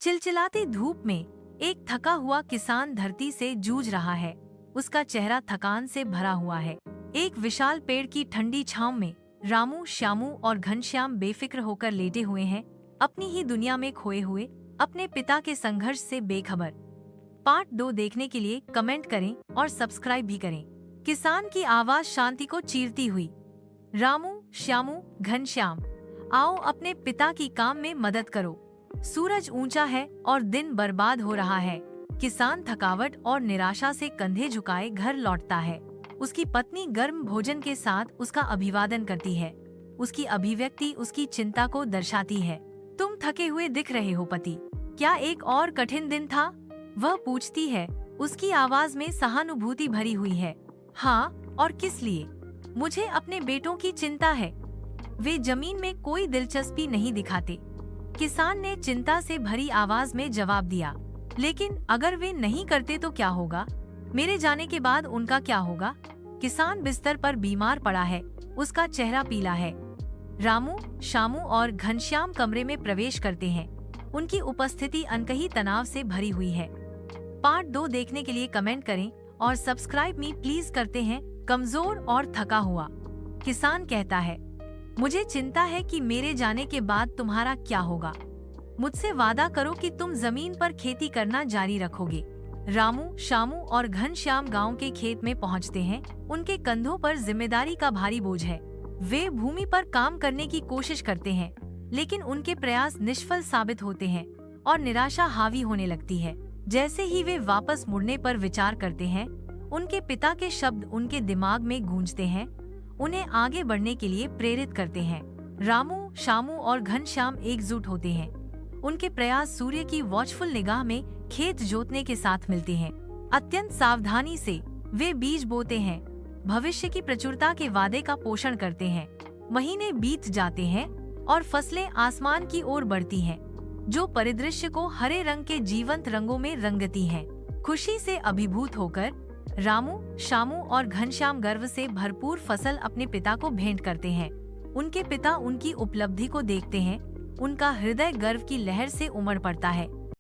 चिलचिलाती धूप में एक थका हुआ किसान धरती से जूझ रहा है। उसका चेहरा थकान से भरा हुआ है। एक विशाल पेड़ की ठंडी छांव में रामू, श्यामू और घनश्याम बेफिक्र होकर लेटे हुए हैं, अपनी ही दुनिया में खोए हुए, अपने पिता के संघर्ष से बेखबर। पार्ट 2 देखने के लिए कमेंट करें और सब्सक्राइब भी करें। किसान की आवाज शांति को चीरती हुई। रामू, श्यामू, घनश्याम, आओ अपने पिता की काम में मदद करो। सूरज ऊंचा है और दिन बर्बाद हो रहा है। किसान थकावट और निराशा से कंधे झुकाए घर लौटता है। उसकी पत्नी गर्म भोजन के साथ उसका अभिवादन करती है। उसकी अभिव्यक्ति उसकी चिंता को दर्शाती है। तुम थके हुए दिख रहे हो पति, क्या एक और कठिन दिन था? वह पूछती है। उसकी आवाज में सहानुभूति भरी हुई है। हाँ, और किस लिए? मुझे अपने बेटों की चिंता है। वे जमीन में कोई दिलचस्पी नहीं दिखाते। किसान ने चिंता से भरी आवाज में जवाब दिया। लेकिन अगर वे नहीं करते तो क्या होगा? मेरे जाने के बाद उनका क्या होगा? किसान बिस्तर पर बीमार पड़ा है। उसका चेहरा पीला है। रामू, श्यामू और घनश्याम कमरे में प्रवेश करते हैं। उनकी उपस्थिति अनकही तनाव से भरी हुई है। पार्ट 2 देखने के लिए कमेंट करें और सब्सक्राइब मी प्लीज करते हैं। कमजोर और थका हुआ किसान कहता है, मुझे चिंता है कि मेरे जाने के बाद तुम्हारा क्या होगा। मुझसे वादा करो कि तुम जमीन पर खेती करना जारी रखोगे। रामू, श्यामू और घनश्याम गांव के खेत में पहुंचते हैं। उनके कंधों पर जिम्मेदारी का भारी बोझ है। वे भूमि पर काम करने की कोशिश करते हैं, लेकिन उनके प्रयास निष्फल साबित होते हैं और निराशा हावी होने लगती है। जैसे ही वे वापस मुड़ने पर विचार करते हैं, उनके पिता के शब्द उनके दिमाग में गूंजते हैं, उन्हें आगे बढ़ने के लिए प्रेरित करते हैं। रामू, श्यामू और घनश्याम एकजुट होते हैं। उनके प्रयास सूर्य की वॉचफुल निगाह में खेत जोतने के साथ मिलते हैं। अत्यंत सावधानी से वे बीज बोते हैं, भविष्य की प्रचुरता के वादे का पोषण करते हैं। महीने बीत जाते हैं और फसलें आसमान की ओर बढ़ती हैं, जो परिदृश्य को हरे रंग के जीवंत रंगों में रंगती हैं। खुशी से अभिभूत होकर रामू, श्यामू और घनश्याम गर्व से भरपूर फसल अपने पिता को भेंट करते हैं। उनके पिता उनकी उपलब्धि को देखते हैं। उनका हृदय गर्व की लहर से उमड़ पड़ता है।